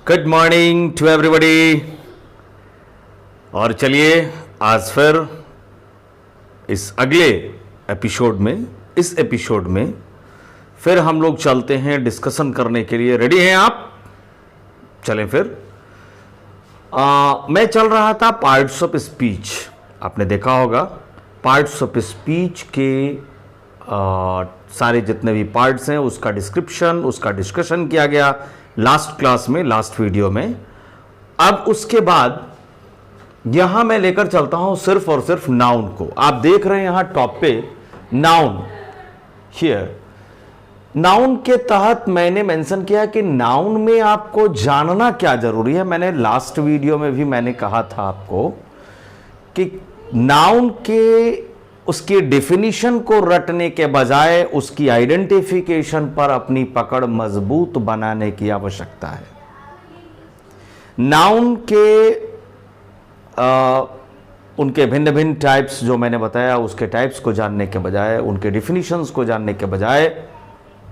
Good morning to everybody. और चलिए आज फिर इस अगले इस एपिसोड में फिर हम लोग चलते हैं डिस्कशन करने के लिए। रेडी हैं आप? चलें फिर। मैं चल रहा था पार्ट्स ऑफ स्पीच। आपने देखा होगा पार्ट्स ऑफ स्पीच के सारे जितने भी पार्ट्स हैं उसका डिस्कशन किया गया लास्ट क्लास में, लास्ट वीडियो में। अब उसके बाद यहां मैं लेकर चलता हूं सिर्फ और सिर्फ नाउन को। आप देख रहे हैं यहां टॉप पे नाउन। हियर नाउन के तहत मैंने मेंशन किया कि नाउन में आपको जानना क्या जरूरी है। मैंने लास्ट वीडियो में भी मैंने कहा था आपको कि नाउन के उसकी डेफिनेशन को रटने के बजाय उसकी आइडेंटिफिकेशन पर अपनी पकड़ मजबूत बनाने की आवश्यकता है। नाउन के उनके भिन्न भिन्न टाइप्स जो मैंने बताया, उसके टाइप्स को जानने के बजाय, उनके डेफिनेशंस को जानने के बजाय,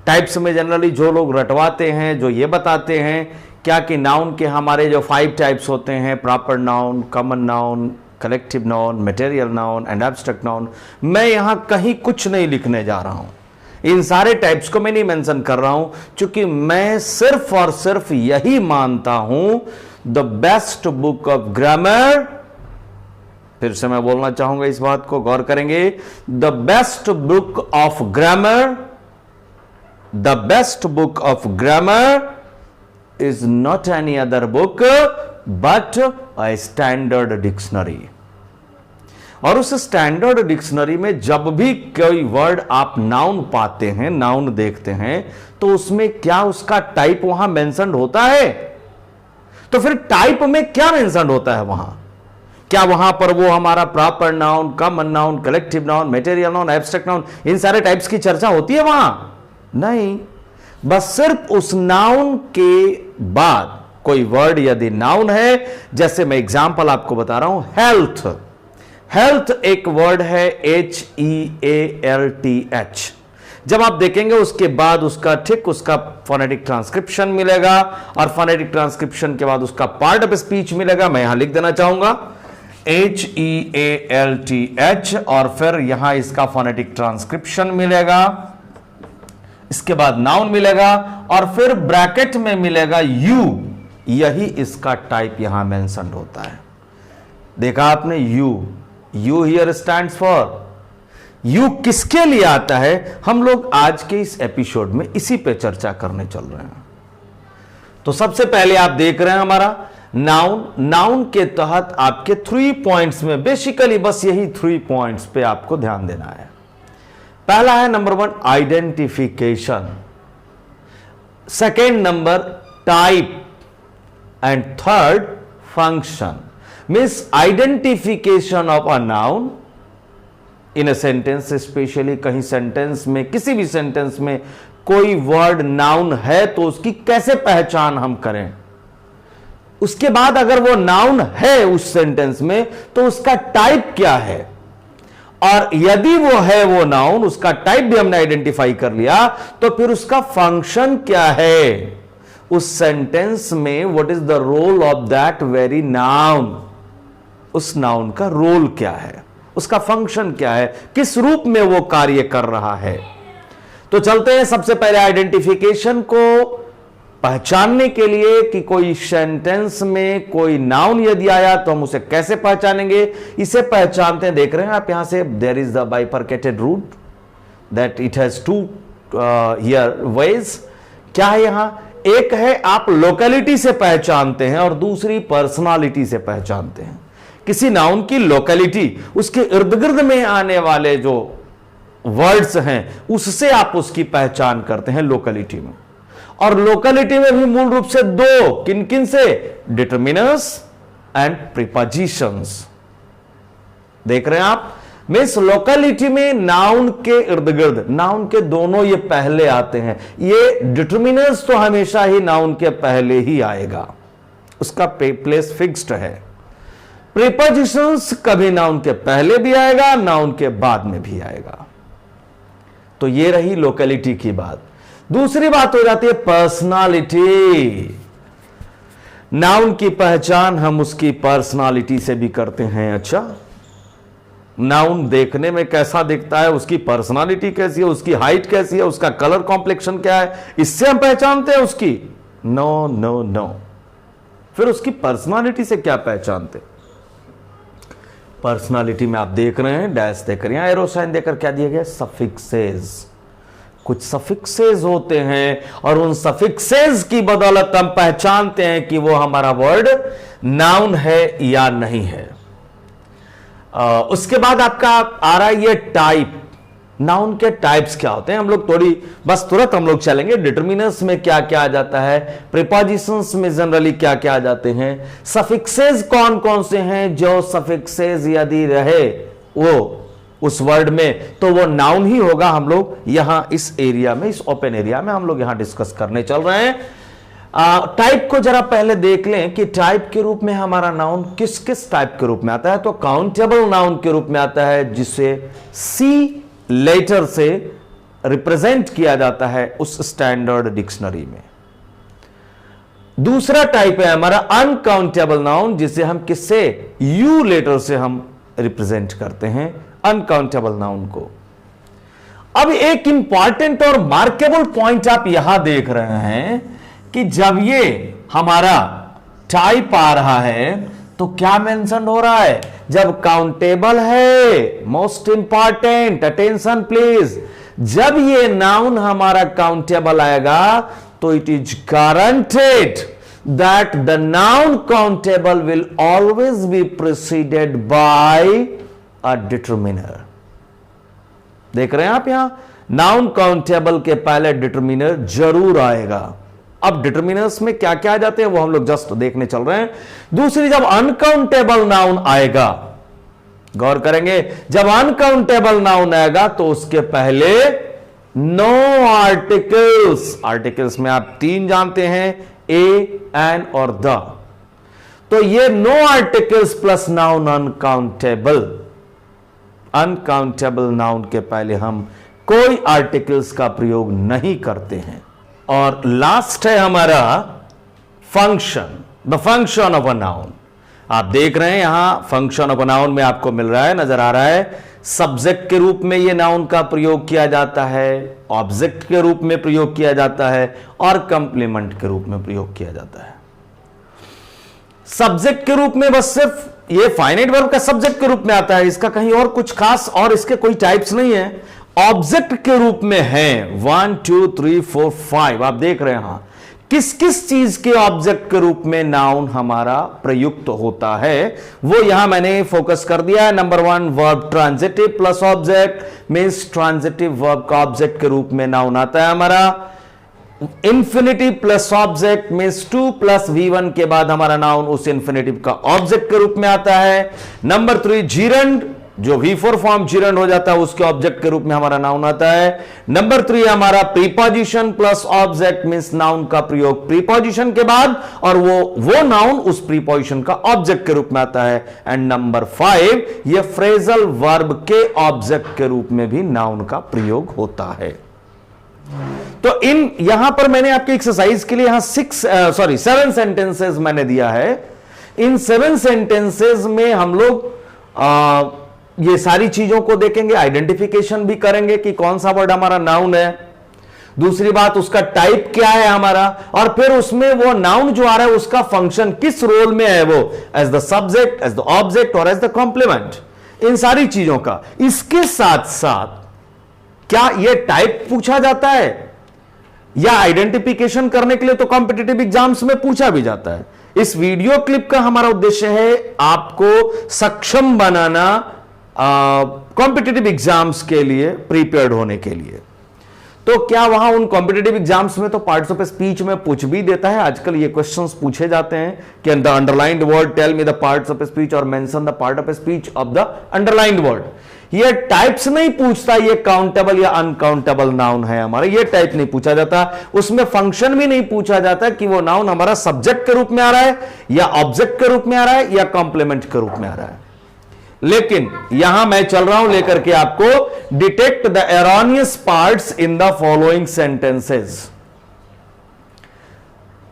टाइप्स में जनरली जो लोग रटवाते हैं, जो ये बताते हैं क्या कि नाउन के हमारे जो 5 टाइप्स होते हैं, proper noun, common noun, collective noun, material noun and abstract noun, मैं यहां कहीं कुछ नहीं लिखने जा रहा हूं। इन सारे टाइप्स को मैं नहीं मेंशन कर रहा हूं क्योंकि मैं सिर्फ और सिर्फ यही मानता हूं the best book of grammar. फिर से मैं बोलना चाहूंगा, इस बात को गौर करेंगे। The best book of grammar, the best book of grammar is not any other book but a standard dictionary. और उस स्टैंडर्ड डिक्शनरी में जब भी कोई वर्ड आप नाउन पाते हैं, नाउन देखते हैं, तो उसमें क्या उसका टाइप वहां मेंशन्ड होता है? तो फिर टाइप में क्या मेंशन्ड होता है वहां? क्या वहां पर वो हमारा proper noun, common noun, collective noun, material noun, abstract noun, इन सारे टाइप्स की चर्चा होती है वहां? नहीं। बस सिर्फ उस नाउन के बाद कोई वर्ड यदि नाउन है, जैसे मैं एग्जांपल आपको बता रहा हूं, हेल्थ। हेल्थ एक वर्ड है, HEALTH। जब आप देखेंगे उसके बाद उसका फोनेटिक ट्रांसक्रिप्शन मिलेगा और फोनेटिक ट्रांसक्रिप्शन के बाद उसका पार्ट ऑफ स्पीच मिलेगा। मैं यहां लिख देना चाहूंगा HEALTH और फिर यहां इसका फोनेटिक ट्रांसक्रिप्शन मिलेगा। इसके बाद नाउन मिलेगा और फिर ब्रैकेट में मिलेगा यू। यही इसका टाइप यहां मेंशन्ड होता है। देखा आपने, you here stands for. You किसके लिए आता है, हम लोग आज के इस एपिसोड में इसी पे चर्चा करने चल रहे हैं। तो सबसे पहले आप देख रहे हैं हमारा नाउन के तहत आपके 3 पॉइंट्स में, बेसिकली बस यही 3 पॉइंट्स पे आपको ध्यान देना है। पहला है number 1 identification, second number type and third function. Means identification of a noun in a sentence, specially कहीं सेंटेंस में, किसी भी सेंटेंस में कोई वर्ड नाउन है तो उसकी कैसे पहचान हम करें। उसके बाद अगर वो नाउन है उस सेंटेंस में तो उसका टाइप क्या है, और यदि वो है वो नाउन, उसका टाइप भी हमने आइडेंटिफाई कर लिया, तो फिर उसका फंक्शन क्या है उस सेंटेंस में। What is the role of that very noun, उस नाउन का रोल क्या है, उसका फंक्शन क्या है, किस रूप में वो कार्य कर रहा है। तो चलते हैं सबसे पहले आइडेंटिफिकेशन को पहचानने के लिए कि कोई सेंटेंस में कोई नाउन यदि आया तो हम उसे कैसे पहचानेंगे। इसे पहचानते हैं, देख रहे हैं आप यहां से, there is the bifurcated root that it has 2 here ways. क्या है यहां? एक है आप लोकेलिटी से पहचानते हैं और दूसरी पर्सनालिटी से पहचानते हैं। किसी नाउन की लोकेलिटी, उसके इर्द गिर्द में आने वाले जो वर्ड्स हैं उससे आप उसकी पहचान करते हैं लोकेलिटी में। और लोकेलिटी में भी मूल रूप से 2, किन किन से? Determiners and prepositions. देख रहे हैं आप, मीन्स लोकेलिटी में नाउन के इर्द गिर्द, नाउन के दोनों ये पहले आते हैं। ये डिटर्मिनर्स तो हमेशा ही नाउन के पहले ही आएगा, उसका प्लेस फिक्स्ड है। प्रीपोजिशंस कभी नाउन के पहले भी आएगा, नाउन के बाद में भी आएगा। तो ये रही लोकेलिटी की बात। दूसरी बात हो जाती है पर्सनालिटी। नाउन की पहचान हम उसकी पर्सनालिटी से भी करते हैं। अच्छा, नाउन देखने में कैसा दिखता है, उसकी पर्सनालिटी कैसी है, उसकी हाइट कैसी है, उसका कलर कॉम्प्लेक्शन क्या है, इससे हम पहचानते हैं उसकी? No no no. फिर उसकी पर्सनालिटी से क्या पहचानते? पर्सनालिटी में आप देख रहे हैं, डैश देख रहे हैं, एरो साइन देकर क्या दिया गया? सफिक्सेस। कुछ सफिक्सेस होते हैं और उन सफिक्सेस की बदौलत हम पहचानते हैं कि वो हमारा वर्ड नाउन है या नहीं है। उसके बाद आपका आ रहा है ये टाइप। नाउन के टाइप्स क्या होते हैं, हम लोग तुरंत हम लोग चलेंगे। डिटर्मिनर्स में क्या क्या आ जाता है, प्रीपोजिशंस में जनरली क्या क्या आ जाते हैं, सफिक्सेस कौन कौन से हैं, जो सफिक्सेस यदि रहे वो उस वर्ड में तो वो नाउन ही होगा। हम लोग यहां इस एरिया में, इस ओपन एरिया में हम लोग यहां डिस्कस करने चल रहे हैं। टाइप को जरा पहले देख लें कि टाइप के रूप में हमारा नाउन किस किस टाइप के रूप में आता है। तो काउंटेबल नाउन के रूप में आता है, जिसे सी लेटर से रिप्रेजेंट किया जाता है उस स्टैंडर्ड डिक्शनरी में। दूसरा टाइप है हमारा अनकाउंटेबल नाउन, जिसे हम किससे, यू लेटर से हम रिप्रेजेंट करते हैं अनकाउंटेबल नाउन को। अब एक इंपॉर्टेंट और मार्केबल पॉइंट आप यहां देख रहे हैं कि जब ये हमारा टाइप आ रहा है तो क्या मेंशन हो रहा है, जब काउंटेबल है, मोस्ट इंपॉर्टेंट, अटेंशन प्लीज, जब ये नाउन हमारा काउंटेबल आएगा तो it is guaranteed that the noun countable will always be preceded by a determiner. देख रहे हैं आप यहां, नाउन काउंटेबल के पहले डिटरमिनर जरूर आएगा। अब डिटरमिनर्स में क्या क्या आ जाते हैं वो हम लोग जस्ट देखने चल रहे हैं। दूसरी, जब अनकाउंटेबल नाउन आएगा, गौर करेंगे, जब अनकाउंटेबल नाउन आएगा तो उसके पहले नो आर्टिकल्स। आर्टिकल्स में आप तीन जानते हैं, ए, एन और द। तो ये no articles plus noun uncountable. Uncountable noun के पहले हम कोई आर्टिकल्स का प्रयोग नहीं करते हैं। और लास्ट है हमारा function, the function of a noun. आप देख रहे हैं यहां फंक्शन ऑफ अ नाउन में आपको मिल रहा है, नजर आ रहा है, सब्जेक्ट के रूप में यह नाउन का प्रयोग किया जाता है, ऑब्जेक्ट के रूप में प्रयोग किया जाता है और कंप्लीमेंट के रूप में प्रयोग किया जाता है। सब्जेक्ट के रूप में बस सिर्फ ये फाइनाइट वर्ब का सब्जेक्ट के रूप में आता है, इसका कहीं और कुछ खास और इसके कोई टाइप्स नहीं है। ऑब्जेक्ट के रूप में है 1 2 3 4 5। आप देख रहे हैं किस किस चीज के ऑब्जेक्ट के रूप में नाउन हमारा प्रयुक्त होता है, वो यहां मैंने फोकस कर दिया है। Number 1, verb transitive plus object means transitive verb का ऑब्जेक्ट के रूप में नाउन आता है हमारा। Infinitive plus object means 2 plus V1 के बाद हमारा नाउन उस इंफिनिटिव का ऑब्जेक्ट के रूप में आता है। नंबर 3, जीरंड, जो V4 फॉर्म जीरंड हो जाता है उसके ऑब्जेक्ट के रूप में हमारा नाउन आता है। नंबर 3 हमारा preposition plus object means noun का प्रयोग प्रीपोजिशन के बाद और वो नाउन उस प्रीपोजिशन का ऑब्जेक्ट के रूप में आता है। एंड नंबर 5, ये फ्रेजल वर्ब के ऑब्जेक्ट के रूप में भी नाउन का प्रयोग होता है। तो यहां पर मैंने आपके एक्सरसाइज के लिए यहां 7 सेंटेंसेस मैंने दिया है। इन 7 सेंटेंसेस में हम लोग ये सारी चीजों को देखेंगे, आइडेंटिफिकेशन भी करेंगे कि कौन सा वर्ड हमारा नाउन है, दूसरी बात उसका टाइप क्या है हमारा, और फिर उसमें वो नाउन जो आ रहा है उसका फंक्शन किस रोल में है, वो as the subject, as the object और एज द कॉम्प्लीमेंट, इन सारी चीजों का। इसके साथ साथ क्या ये टाइप पूछा जाता है या आइडेंटिफिकेशन करने के लिए तो कॉम्पिटिटिव एग्जाम्स में पूछा भी जाता है। इस वीडियो क्लिप का हमारा उद्देश्य है आपको सक्षम बनाना कॉम्पिटिटिव एग्जाम्स के लिए, प्रिपेयर्ड होने के लिए। तो क्या वहां उन कॉम्पिटिटिव एग्जाम्स में तो पार्ट्स ऑफ स्पीच में पूछ भी देता है, आजकल ये क्वेश्चंस पूछे जाते हैं कि the underlined word tell me the parts of speech और mention the part of speech of the underlined word. ये टाइप्स नहीं पूछता, ये काउंटेबल या अनकाउंटेबल नाउन है हमारा, ये टाइप नहीं पूछा जाता। उसमें फंक्शन भी नहीं पूछा जाता कि वो नाउन हमारा सब्जेक्ट के रूप में आ रहा है या ऑब्जेक्ट के रूप में आ रहा है या कॉम्प्लीमेंट के रूप में आ रहा है। लेकिन यहां मैं चल रहा हूं लेकर के आपको detect the erroneous parts in the following sentences.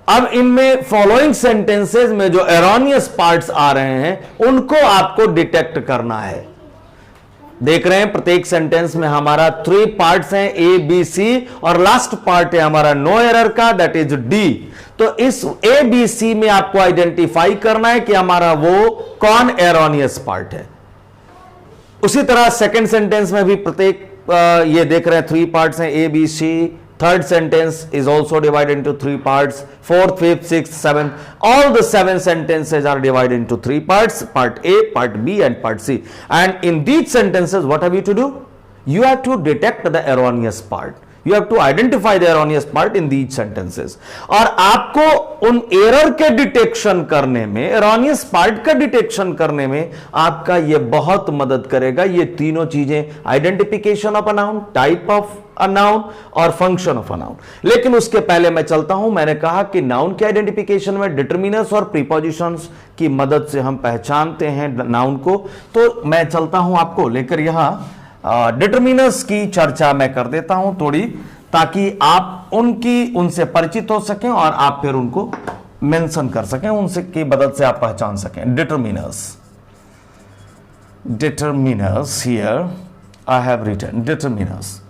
अब इनमें फॉलोइंग सेंटेंसेस में जो एरोनियस पार्ट्स आ रहे हैं उनको आपको डिटेक्ट करना है। देख रहे हैं प्रत्येक सेंटेंस में हमारा 3 पार्ट्स हैं, ए बी सी, और लास्ट पार्ट है हमारा नो एरर का, दैट इज डी। तो इस ए बी सी में आपको आइडेंटिफाई करना है कि हमारा वो कौन एरोनियस पार्ट है। उसी तरह सेकंड सेंटेंस में भी प्रत्येक ये देख रहे हैं 3 पार्ट्स हैं, A B C. Third sentence is also divided into 3 parts. 4th, 5th, 6th, 7th. All the 7 sentences are divided into 3 parts. Part A, Part B and Part C. And in these sentences, what have you to do? You have to detect the erroneous part. You have to identify the erroneous part in these sentences. और आपको उन error के detection करने में, erroneous part का detection करने में आपका ये बहुत मदद करेगा। ये तीनों चीजें, identification of a noun, type of a noun और फंक्शन ऑफ अ नाउन। लेकिन उसके पहले मैं चलता हूं, मैंने कहा कि नाउन के आइडेंटिफिकेशन में डिटरमिनर्स और प्रीपोजिशंस की मदद से हम पहचानते हैं नाउन को। तो मैं चलता हूं आपको लेकर यहां डिटरमिनर्स की चर्चा मैं कर देता हूं थोड़ी, ताकि आप उनसे परिचित हो सकें और आप फिर उनको मेंशन कर सकें, उनसे की मदद से आप पहचान सकें। Determiners here I have written determiners.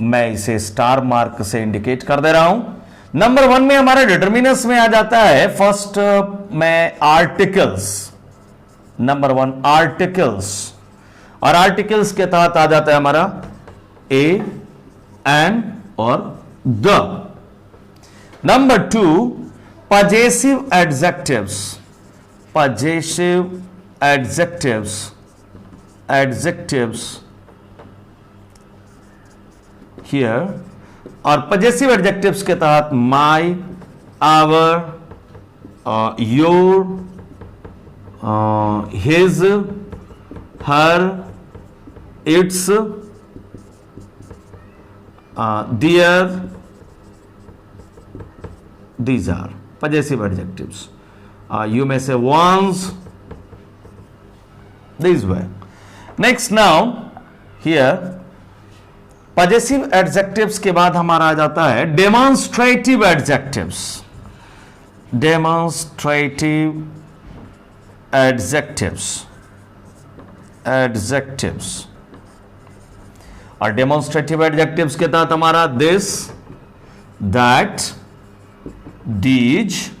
मैं इसे स्टार मार्क से इंडिकेट कर दे रहा हूं। नंबर 1 में हमारे डिटरमिनर्स में आ जाता है फर्स्ट में आर्टिकल्स। नंबर 1 आर्टिकल्स, और आर्टिकल्स के तहत आ जाता है हमारा ए, एंड और the. Number 2 possessive adjectives. Possessive adjectives here, और पजेसिव एडजेक्टिव्स के तहत my, our, your, his, her, its, their, these are possessive adjectives. You may say once, this way. Next, now here possessive adjectives के बाद हमारा आ जाता है demonstrative adjectives. Demonstrative adjectives. और demonstrative adjectives के तहत हमारा this, that, these,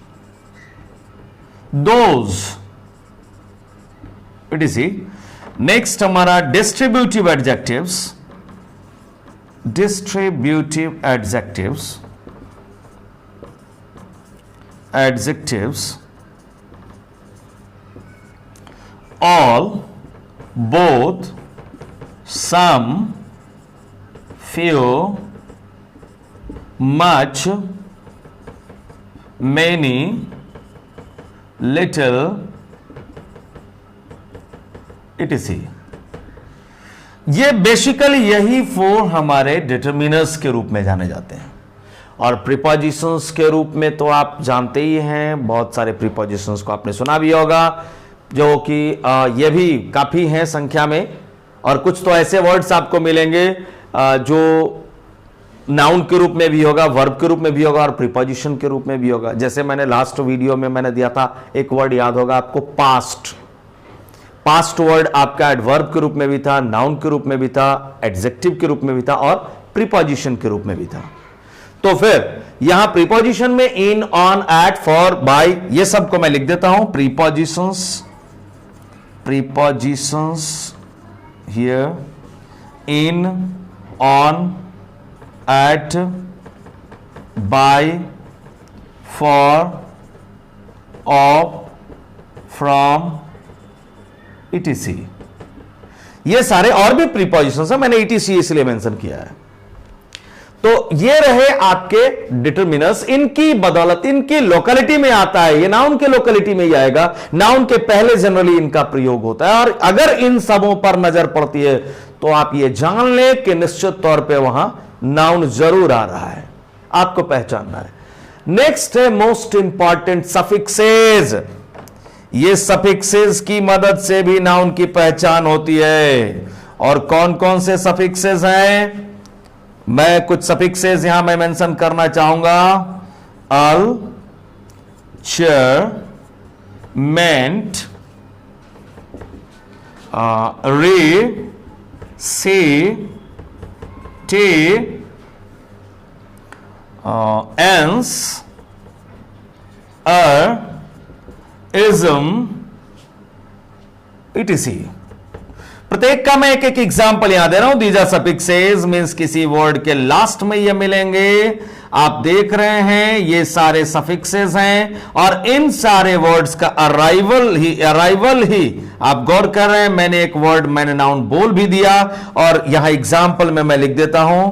those, etc. Next हमारा distributive adjectives. all, both, some, few, much, many, little, etc. ये बेसिकली यही 4 हमारे डिटरमिनर्स के रूप में जाने जाते हैं। और प्रीपोजिशंस के रूप में तो आप जानते ही हैं, बहुत सारे प्रीपोजिशंस को आपने सुना भी होगा, जो कि ये भी काफी हैं संख्या में। और कुछ तो ऐसे वर्ड्स आपको मिलेंगे जो नाउन के रूप में भी होगा, वर्ब के रूप में भी होगा और प्रीपोजिशन के रूप में भी होगा। जैसे मैंने लास्ट वीडियो में मैंने दिया था, एक वर्ड याद होगा आपको, पास्ट वर्ड आपका एडवर्ब के रूप में भी था, नाउन के रूप में भी था, एडजेक्टिव के रूप में भी था और प्रीपोजिशन के रूप में भी था। तो फिर यहां प्रीपोजिशन में in, on, at, for, by, ये सब को मैं लिख देता हूं। Prepositions here, in, on, at, by, for, of, from, etc. ये सारे और भी प्रीपोजिशंस हैं, मैंने etc इसलिए मेंशन किया है। तो ये रहे आपके डिटरमिनर्स। इनकी बदौलत, इनकी लोकेलिटी में आता है, ये नाउन के लोकेलिटी में ही आएगा। नाउन के पहले जनरली इनका प्रयोग होता है, और अगर इन सबों पर नजर पड़ती है तो आप ये जान लें कि निश्चित तौर पे वहां नाउन जरूर आ रहा है, आपको पहचानना है। नेक्स्ट है मोस्ट इंपॉर्टेंट सफिक्सेस। ये सफिक्सेस की मदद से भी नाउन की पहचान होती है। और कौन कौन से सफिक्सेस हैं, मैं कुछ सफिक्सेस यहां मैं मेंशन करना चाहूंगा। al, chair, meant, re, see, t, ans, ism, etc. प्रत्येक का मैं एक एक एग्जाम्पल यहां दे रहा हूं. दीज आर सफिक्सेस मींस किसी वर्ड के लास्ट में ये मिलेंगे. आप देख रहे हैं ये सारे सफिक्सेस हैं और इन सारे वर्ड्स का अराइवल ही आप गौर कर रहे हैं. मैंने एक वर्ड मैंने नाउन बोल भी दिया और यहां एग्जाम्पल में मैं लिख देता हूं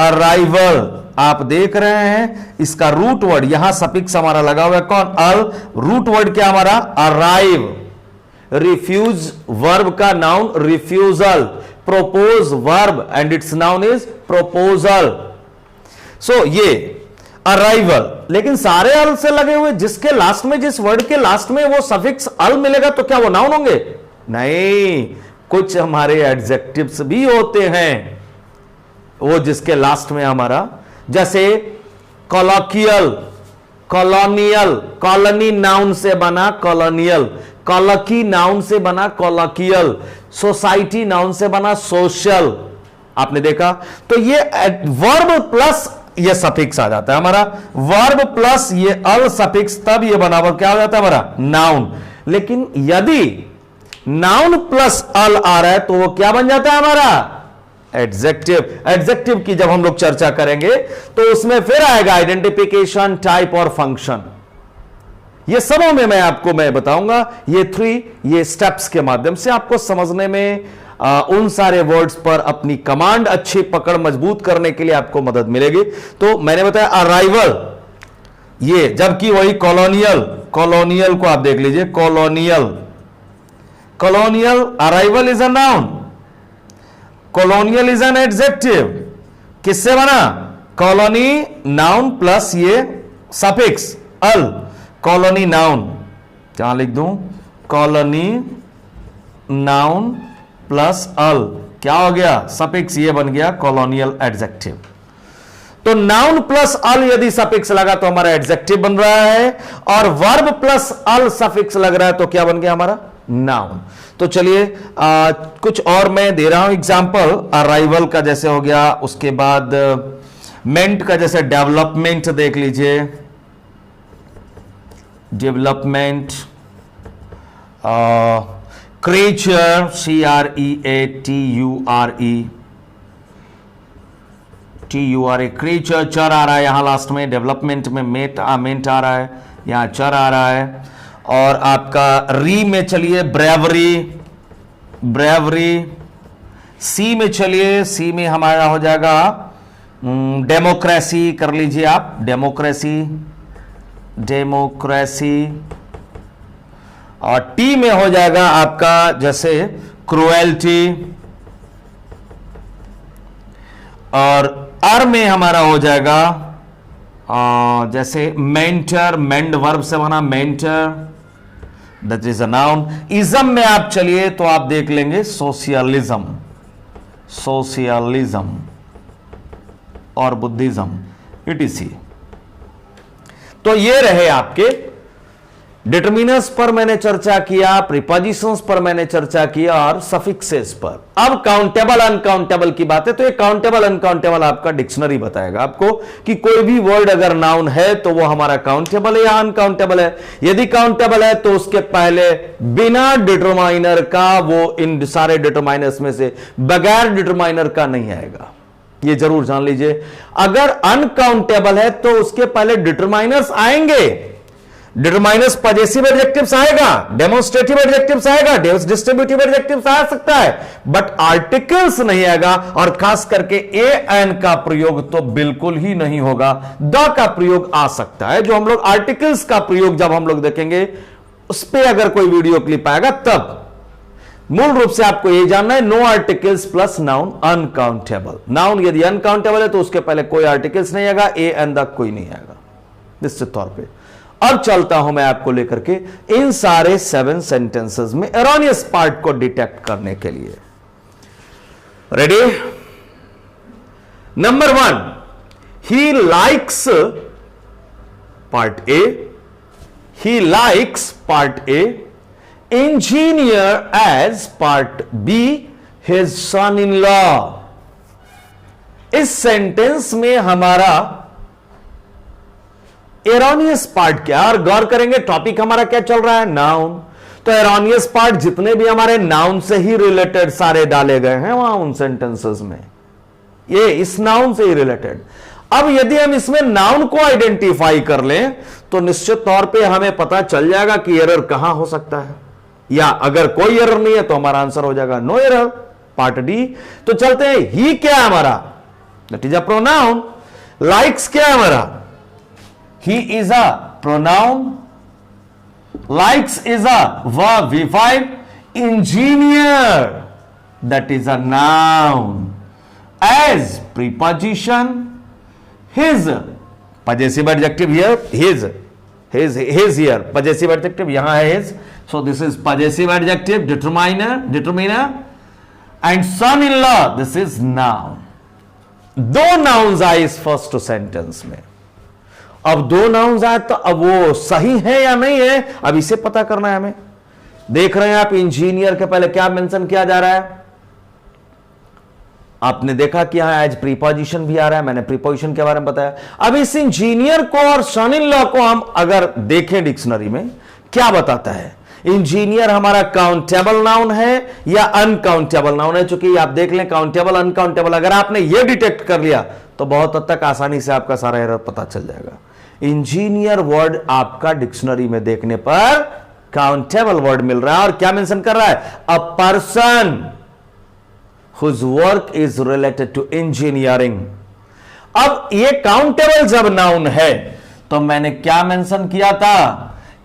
अराइवल. आप देख रहे हैं इसका रूट वर्ड यहां सफिक्स हमारा लगा हुआ है कौन? अल. रूट वर्ड क्या हमारा? अराइव. रिफ्यूज वर्ब का noun refusal. Propose verb and its noun is proposal. So ये अराइवल. लेकिन सारे अल से लगे हुए जिसके लास्ट में जिस वर्ड के लास्ट में वो सफिक्स अल मिलेगा तो क्या वो नाउन होंगे? नहीं. कुछ हमारे एडजेक्टिव्स भी होते हैं वो जिसके लास्ट में हमारा, जैसे कॉलोकियल, कॉलोनियल. कॉलोनी नाउन से बना कॉलोनियल. कॉलोकी नाउन से बना कॉलोकियल. सोसाइटी नाउन से बना सोशल. आपने देखा तो ये वर्ब प्लस ये सफिक्स आ जाता है हमारा. वर्ब प्लस ये अल सफिक्स तब ये बना हुआ क्या हो जाता है हमारा? नाउन. लेकिन यदि नाउन प्लस अल आ रहा है तो वो क्या बन जाता है हमारा? एडजेक्टिव. एडजेक्टिव की जब हम लोग चर्चा करेंगे तो उसमें फिर आएगा आइडेंटिफिकेशन, टाइप और फंक्शन. ये सबों में मैं बताऊंगा. ये 3 ये स्टेप्स के माध्यम से आपको समझने में उन सारे वर्ड्स पर अपनी कमांड अच्छी पकड़ मजबूत करने के लिए आपको मदद मिलेगी. तो मैंने बताया अराइवल ये, जबकि वही कॉलोनियल. कॉलोनियल को आप देख लीजिए. Colonial, colonial. Arrival is a noun. Colonial is an adjective. किससे बना? कॉलोनी नाउन प्लस ये सफिक्स अल. Colony noun. क्या लिख दूं? Colony noun plus al. क्या हो गया? सफिक्स ये बन गया कॉलोनियल एडजेक्टिव. तो नाउन प्लस अल यदि सफिक्स लगा तो हमारा एडजेक्टिव बन रहा है और वर्ब प्लस अल सफिक्स लग रहा है तो क्या बन गया हमारा? नाउन. तो चलिए कुछ और मैं दे रहा हूं एग्जांपल. अराइवल का जैसे हो गया, उसके बाद मेंट का जैसे डेवलपमेंट देख लीजिए. डेवलपमेंट. Creature, CREATURE. क्रिएचर. चर आ रहा है यहां लास्ट में. डेवलपमेंट में मेंट आ रहा है, यहां चर आ रहा है. और आपका री में चलिए ब्रेवरी. ब्रेवरी. सी में चलिए. सी में हमारा हो जाएगा डेमोक्रेसी. कर लीजिए आप. डेमोक्रेसी. डेमोक्रेसी. और टी में हो जाएगा आपका जैसे क्रुएल्टी. और आर में हमारा हो जाएगा जैसे मेंटर. मेंड वर्ब से बना mentor. That is a noun. Ism में आप चलिए तो आप देख लेंगे सोशलिज्म. सोशलिज्म और बुद्धिज्म etc. तो ये रहे आपके डिटरमिनर्स पर मैंने चर्चा किया, प्रीपोजिशंस पर मैंने चर्चा किया और सफिक्सेस पर. अब काउंटेबल अनकाउंटेबल की बात है तो ये काउंटेबल अनकाउंटेबल आपका डिक्शनरी बताएगा आपको कि कोई भी वर्ड अगर नाउन है तो वो हमारा काउंटेबल है या अनकाउंटेबल है. यदि काउंटेबल है तो उसके पहले बिना डिटरमाइनर का, वो इन सारे डिटरमाइनर्स में से बगैर डिटरमाइनर का नहीं आएगा. ये जरूर जान लीजिए. अगर अनकाउंटेबल है तो उसके पहले डिटरमाइनर्स आएंगे. डिटरमाइनर्स पजेसिव एडजेक्टिव्स आएगा, डेमोन्स्ट्रेटिव एडजेक्टिव्स आएगा, डिस्ट्रीब्यूटिव एडजेक्टिव्स आ सकता है, बट आर्टिकल्स नहीं आएगा. और खास करके ए एन का प्रयोग तो बिल्कुल ही नहीं होगा. द का प्रयोग आ सकता है. जो हम लोग आर्टिकल्स का प्रयोग जब हम लोग देखेंगे उस पर अगर कोई वीडियो क्लिप आएगा तब. मूल रूप से आपको यह जानना है no articles plus noun uncountable. Noun यदि अनकाउंटेबल है तो उसके पहले कोई आर्टिकल्स नहीं आएगा, ए एन द कोई नहीं आएगा निश्चित तौर पे. अब चलता हूं मैं आपको लेकर के इन सारे 7 सेंटेंसेस में एरोनियस पार्ट को डिटेक्ट करने के लिए. Ready? Number 1, he likes part A, he likes part A, engineer as part B, his son-in-law. इस सेंटेंस में हमारा एरोनियस पार्ट क्या, और गौर करेंगे टॉपिक हमारा क्या चल रहा है, नाउन। तो एरोनियस पार्ट जितने भी हमारे नाउन से ही रिलेटेड सारे डाले गए हैं वहां उन सेंटेंसेस में, ये इस नाउन से ही रिलेटेड। अब यदि हम इसमें नाउन को आइडेंटिफाई कर लें तो निश्चित तौर पे हमें पता चल जाएगा कि एरर कहां हो सकता है, या अगर कोई एरर नहीं है तो हमारा आंसर हो जाएगा नो एरर, पार्ट डी। तो चलते हैं, ही क्या है हमारा, that is a pronoun. Likes क्या है हमारा, he is a pronoun. Likes is a verb V5. Engineer, that is a noun. As preposition, his possessive adjective here, his here possessive adjective yahan hai his, so this is possessive adjective, determiner, and son-in-law, this is noun. दो nouns आए इस first sentence में। अब दो nouns आए तो अब वो सही है या नहीं है, अब इसे पता करना है हमें। देख रहे हैं आप, इंजीनियर के पहले क्या मेंशन किया जा रहा है, आपने देखा कि यहां एज प्रीपोजिशन भी आ रहा है, मैंने प्रीपोजिशन के बारे में बताया। अब इस इंजीनियर को और सन इन लॉ को हम अगर देखें डिक्शनरी में क्या बताता है, इंजीनियर हमारा काउंटेबल नाउन है या अनकाउंटेबल नाउन है। चूंकि आप देख लें काउंटेबल अनकाउंटेबल, अगर आपने ये डिटेक्ट कर लिया तो बहुत हद तक आसानी से आपका सारा एरर पता चल जाएगा। इंजीनियर वर्ड आपका डिक्शनरी में देखने पर काउंटेबल वर्ड मिल रहा है, और क्या मेंशन कर रहा है, a person whose work is related to engineering. अब ये काउंटेबल जब नाउन है तो मैंने क्या मेंशन किया था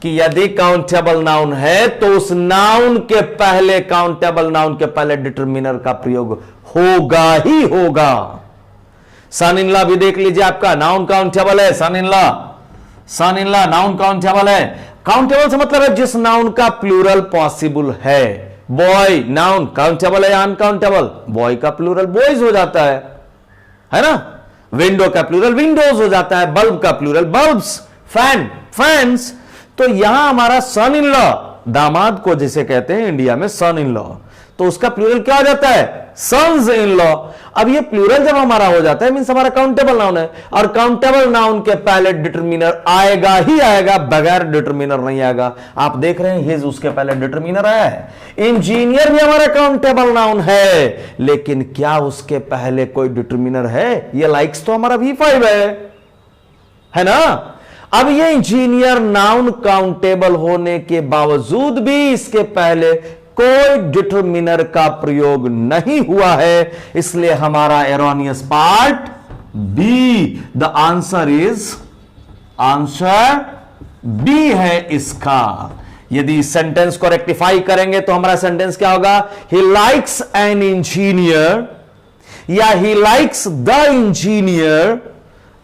कि यदि काउंटेबल नाउन है तो उस नाउन के पहले, काउंटेबल नाउन के पहले डिटरमिनर का प्रयोग होगा ही होगा। सन इन लॉ भी देख लीजिए, आपका नाउन काउंटेबल है, सन इन लॉ नाउन काउंटेबल है। काउंटेबल से मतलब है जिस नाउन का प्लूरल पॉसिबल है। बॉय नाउन काउंटेबल है या अनकाउंटेबल, बॉय का प्लूरल बॉयज हो जाता है ना। विंडो का प्लूरल विंडोज हो जाता है, बल्ब का प्लूरल बल्ब्स, फैन फैंस। तो यहां हमारा सन इन लॉ, दामाद को जिसे कहते हैं इंडिया में सन इन लॉ, तो उसका प्लूरल क्या हो जाता है, सन्स इन लॉ। अब ये प्लूरल जब हमारा हो जाता है मींस हमारा काउंटेबल नाउन है, और काउंटेबल नाउन के पहले डिटरमिनर आएगा ही आएगा, बगैर डिटरमिनर नहीं आएगा। आप देख रहे हैं हिज, उसके पहले डिटरमिनर आया है। इंजीनियर भी हमारा काउंटेबल नाउन है, लेकिन क्या उसके पहले कोई डिटरमिनर है, ये लाइक्स तो हमारा V5 है ना। अब ये इंजीनियर नाउन काउंटेबल होने के बावजूद भी इसके पहले कोई डिटरमिनर का प्रयोग नहीं हुआ है, इसलिए हमारा erroneous part B, the answer B है इसका। यदि सेंटेंस को रेक्टिफाई करेंगे तो हमारा सेंटेंस क्या होगा, ही लाइक्स एन इंजीनियर या he likes the engineer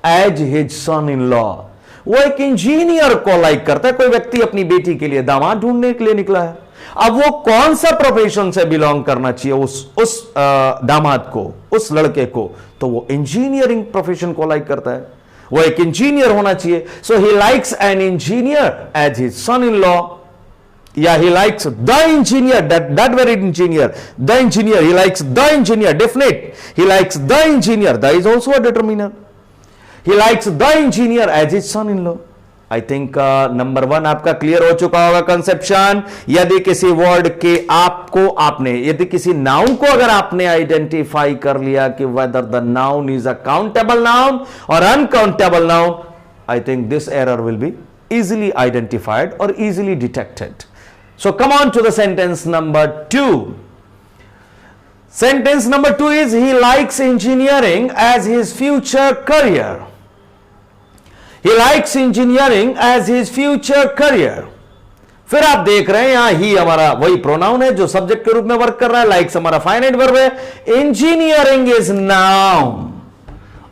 as his son in law. वो एक इंजीनियर को लाइक करता है, कोई व्यक्ति अपनी बेटी के लिए दामाद ढूंढने के लिए निकला है। अब वो कौन सा प्रोफेशन से बिलोंग करना चाहिए उस दामाद को, उस लड़के को, तो वो इंजीनियरिंग प्रोफेशन को लाइक करता है, वो एक इंजीनियर होना चाहिए। So he likes an engineer as his son in law, या he likes the engineer, that very engineer, the engineer, he likes the engineer, definite, he likes the engineer, that is also a determiner. He likes the engineer as his son-in-law. I think number 1 आपका clear हो चुका होगा conception. यदि किसी word के यदि किसी noun को अगर आपने आइडेंटिफाई कर लिया कि whether the noun is a countable noun और uncountable noun, I think this error will be easily identified or easily detected. So come on to the sentence number 2. Sentence number 2 is he likes engineering as his future career. He likes engineering as his future career. फिर आप देख रहे हैं यहां ही हमारा वही pronoun है जो सब्जेक्ट के रूप में वर्क कर रहा है, लाइक्स हमारा फाइनाइट वर्ब है, इंजीनियरिंग इज नाउन।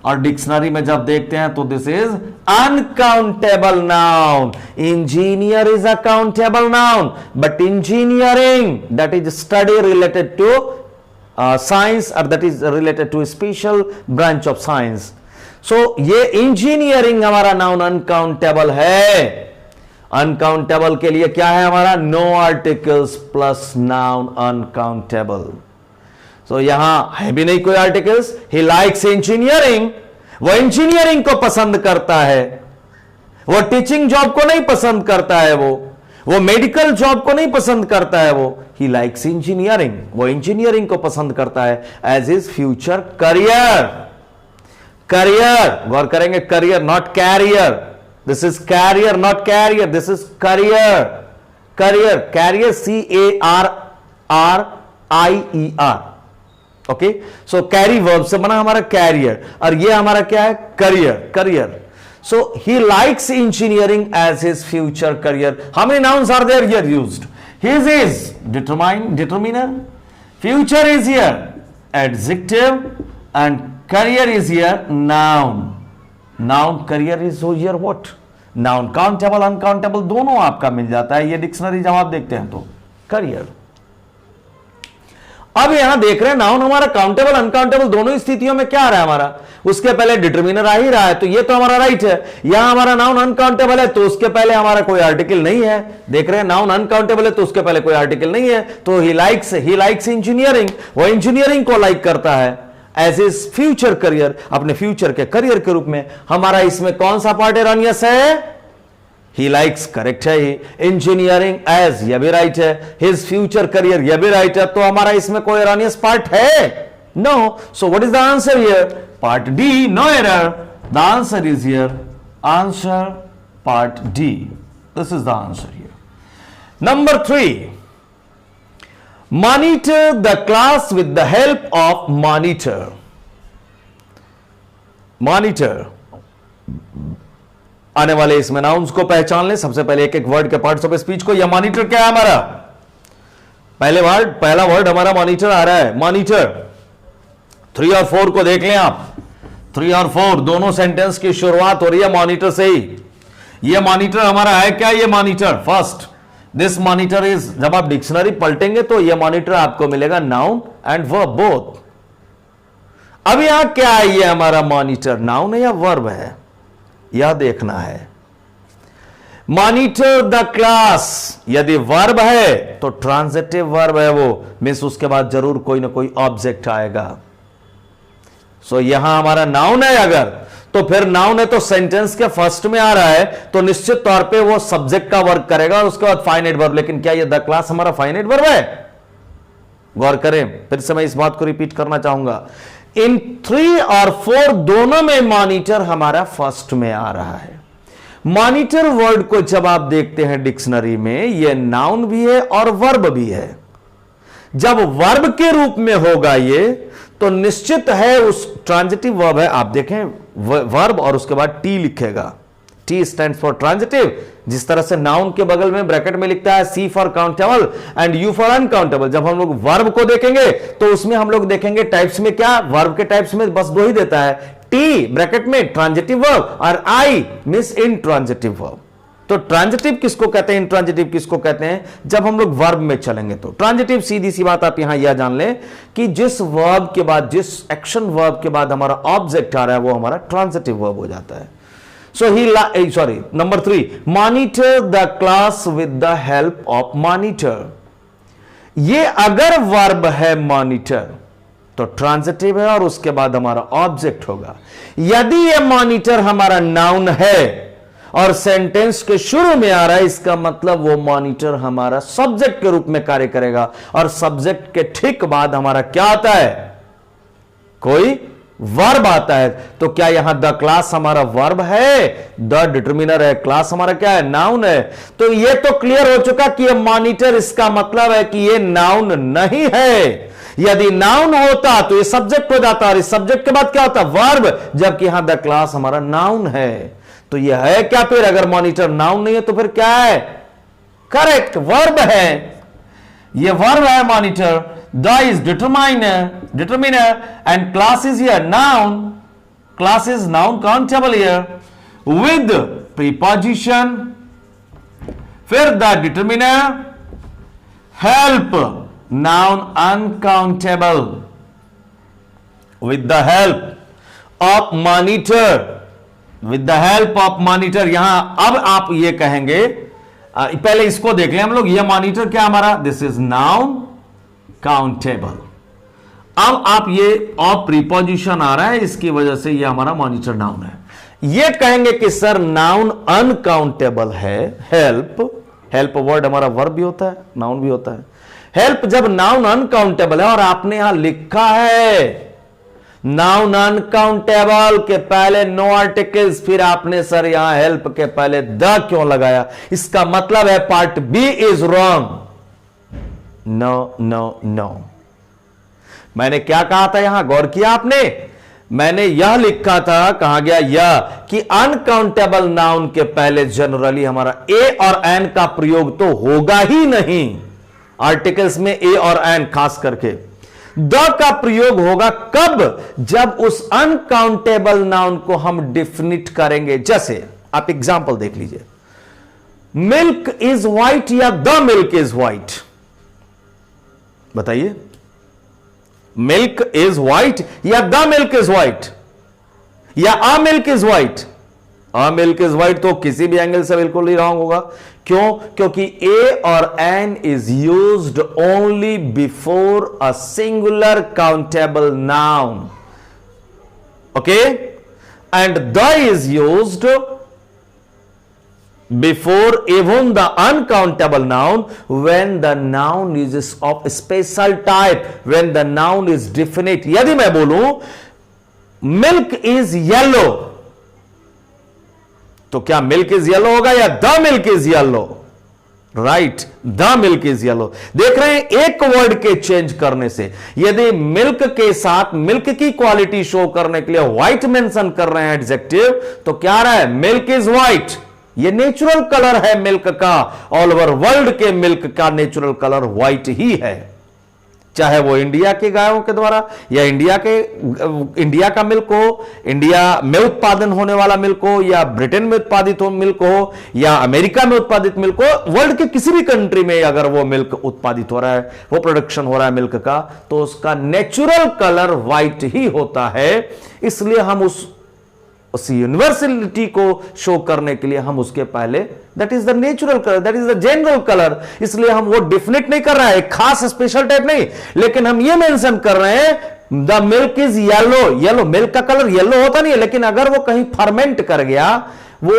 और डिक्शनरी में जब देखते हैं तो this is uncountable noun. Engineer is a countable noun, but engineering that is study related to science और that is related to special branch of science. So ये engineering हमारा noun uncountable है। अनकाउंटेबल के लिए क्या है हमारा? No articles plus noun uncountable. So यहां है भी नहीं कोई आर्टिकल्स। ही लाइक्स इंजीनियरिंग, वो इंजीनियरिंग को पसंद करता है, वो टीचिंग जॉब को नहीं पसंद करता है, वो मेडिकल जॉब को नहीं पसंद करता है, वो ही लाइक्स इंजीनियरिंग, वो इंजीनियरिंग को पसंद करता है as is future career. Career, गौर करेंगे, career not carrier. This is carrier not carrier, this is career. Career, carrier CARRIER। Okay, so carry verb से बना हमारा कैरियर, और ये हमारा क्या है? Career. Career. So he likes engineering as his future career. How many nouns are there here used? His is determiner, future is here adjective, and career is here noun. Noun, career is here what? Noun, countable uncountable दोनों आपका मिल जाता है, ये dictionary जब आप देखते हैं तो। career। अब यहां देख रहे हैं नाउन हमारा काउंटेबल अनकाउंटेबल दोनों स्थितियों में क्या आ रहा है हमारा? उसके पहले डिटरमिनर आ ही रहा है, तो ये तो हमारा राइट है। यहां हमारा नाउन अनकाउंटेबल है तो उसके पहले हमारा कोई आर्टिकल नहीं है। देख रहे हैं नाउन अनकाउंटेबल है तो उसके पहले कोई आर्टिकल नहीं है, तो ही लाइक्स इंजीनियरिंग, वो इंजीनियरिंग को लाइक करता है एज इज फ्यूचर करियर, अपने फ्यूचर के करियर के रूप में। हमारा इसमें कौन सा पार्ट एरानियस है? ही लाइक्स, करेक्ट है। ही इंजीनियरिंग एज, यह भी राइट है। हिज फ्यूचर करियर, यह भी राइट है। तो हमारा इसमें कोई एरानियस पार्ट है? No. So what is the answer here? Part D, no error. The answer is here answer part D. This is the answer here. Number 3, monitor the class with the help of monitor. Monitor, आने वाले इसमें nouns को पहचान लें। सबसे पहले एक एक वर्ड के पार्ट्स ऑफ स्पीच को। यह मॉनिटर क्या है हमारा? पहला वर्ड हमारा मॉनिटर आ रहा है। मॉनिटर 3 और 4 को देख लें आप। 3 और 4 दोनों सेंटेंस की शुरुआत हो रही है मॉनिटर से ही। यह मॉनिटर हमारा है क्या? यह monitor first, this monitor is, जब आप डिक्शनरी पलटेंगे तो यह मॉनिटर आपको मिलेगा नाउन एंड वर्ब बोथ। अब यहां क्या है? यह हमारा मॉनिटर नाउन है या वर्ब है? यह देखना है। मॉनिटर द क्लास, यदि वर्ब है तो ट्रांजिटिव वर्ब है वो, मीन्स उसके बाद जरूर कोई ना कोई ऑब्जेक्ट आएगा। सो यहां हमारा नाउन है अगर, तो फिर नाउन है तो सेंटेंस के फर्स्ट में आ रहा है तो निश्चित तौर पे वो सब्जेक्ट का वर्क करेगा और उसके बाद फाइनाइट वर्ब। लेकिन क्या ये द क्लास हमारा फाइनाइट वर्ब है? गौर करें, फिर से मैं इस बात को रिपीट करना चाहूंगा। इन 3 और 4 दोनों में मॉनिटर हमारा फर्स्ट में आ रहा है। मॉनिटर वर्ड को जब आप देखते हैं डिक्शनरी में, यह नाउन भी है और वर्ब भी है। जब वर्ब के रूप में होगा ये, तो निश्चित है उस ट्रांजिटिव वर्ब है। आप देखें वर्ब और उसके बाद टी लिखेगा। टी स्टैंड्स फॉर ट्रांजिटिव, जिस तरह से नाउन के बगल में ब्रैकेट में लिखता है C for countable and U for uncountable. जब हम लोग वर्ब को देखेंगे तो उसमें हम लोग देखेंगे टाइप्स में क्या, वर्ब के टाइप्स में बस 2 ही देता है, टी ब्रैकेट में ट्रांजिटिव वर्ब और आई मींस इंट्रांजिटिव वर्ब। तो ट्रांजिटिव किसको कहते हैं, इंट्रांजिटिव किसको कहते हैं? जब हम लोग वर्ब में चलेंगे तो ट्रांजिटिव, सीधी सी बात आप यहां यह जान लें कि जिस वर्ब के बाद, जिस एक्शन वर्ब के बाद हमारा ऑब्जेक्ट आ रहा है वो हमारा ट्रांजिटिव वर्ब हो जाता है। Number 3, monitor the class with the help of monitor. ये अगर वर्ब है मॉनिटर तो ट्रांजिटिव है और उसके बाद हमारा ऑब्जेक्ट होगा। यदि यह मॉनिटर हमारा नाउन है और सेंटेंस के शुरू में आ रहा है, इसका मतलब वो मॉनिटर हमारा सब्जेक्ट के रूप में कार्य करेगा और सब्जेक्ट के ठीक बाद हमारा क्या आता है? कोई वर्ब आता है। तो क्या यहां द क्लास हमारा वर्ब है? द डिटरमिनर है, क्लास हमारा क्या है? नाउन है। तो यह तो क्लियर हो चुका कि यह मॉनिटर, इसका मतलब है कि यह नाउन नहीं है। यदि नाउन होता तो यह सब्जेक्ट हो जाता और इस सब्जेक्ट के बाद क्या होता? वर्ब, जबकि यहां द क्लास हमारा नाउन है। तो यह है क्या फिर? अगर मॉनिटर नाउन नहीं है तो फिर क्या है? करेक्ट, वर्ब है। यह वर्ब है monitor. The is determiner and class is here noun. Class is noun countable here with preposition, फिर the determiner, help, noun uncountable, with the help of monitor, with the help of monitor. यहां अब आप ये कहेंगे, पहले इसको देख लें हम लोग, ये मॉनिटर क्या हमारा, दिस इज नाउन काउंटेबल। अब आप ये ऑफ प्रीपोजिशन आ रहा है, इसकी वजह से ये हमारा मॉनिटर नाउन है। ये कहेंगे कि सर नाउन अनकाउंटेबल है। हेल्प वर्ड हमारा वर्ब भी होता है, नाउन भी होता है। हेल्प जब नाउन अनकाउंटेबल है, और आपने यहां लिखा है नाउन अनकाउंटेबल के पहले नो आर्टिकल्स, फिर आपने सर यहां हेल्प के पहले द क्यों लगाया? इसका मतलब है part B is wrong. No no no, मैंने क्या कहा था यहां, गौर किया आपने? मैंने यह लिखा था, कहा गया यह कि अनकाउंटेबल नाउन के पहले जनरली हमारा ए और एन का प्रयोग तो होगा ही नहीं। आर्टिकल्स में ए और एन खास करके द का प्रयोग होगा कब? जब उस अनकाउंटेबल नाउन को हम डिफिनिट करेंगे। जैसे आप एग्जांपल देख लीजिए, मिल्क इज व्हाइट या द मिल्क इज व्हाइट, बताइए। मिल्क इज व्हाइट या द मिल्क इज व्हाइट या a milk is white? A milk is white तो किसी भी एंगल से बिल्कुल ही रॉन्ग होगा। क्यों? क्योंकि ए और an is used only before a singular countable noun, okay, and the is used before even the uncountable noun when the noun is of special type, when the noun is definite। यदि मैं बोलूं milk is yellow, तो क्या milk is yellow होगा या the milk is yellow? Right, the milk is yellow. देख रहे हैं, एक वर्ड के चेंज करने से, यदि मिल्क के साथ मिल्क की क्वालिटी शो करने के लिए व्हाइट मेंशन कर रहे हैं एडजेक्टिव, तो क्या आ रहा है? Milk is white. ये नेचुरल कलर है मिल्क का, ऑल ओवर वर्ल्ड के मिल्क का नेचुरल कलर व्हाइट ही है, चाहे वो इंडिया के गायों के द्वारा या इंडिया का मिल्क हो, इंडिया में उत्पादन होने वाला मिल्क हो, या ब्रिटेन में उत्पादित हो मिल्क हो, या अमेरिका में उत्पादित मिल्क हो, वर्ल्ड के किसी भी कंट्री में अगर वो मिल्क उत्पादित हो रहा है, वो प्रोडक्शन हो रहा है मिल्क का, तो उसका नेचुरल कलर व्हाइट ही होता है। इसलिए हम उस यूनिवर्सलिटी को शो करने के लिए हम उसके पहले that is the natural colour, that is the general colour, इसलिए हम वो डिफिनिट नहीं कर रहे हैं, एक खास स्पेशल टाइप नहीं, लेकिन हम ये मेंशन कर रहे हैं the milk is yellow. Yellow, milk का कलर येलो होता नहीं है, लेकिन अगर वो कहीं फर्मेंट कर गया, वो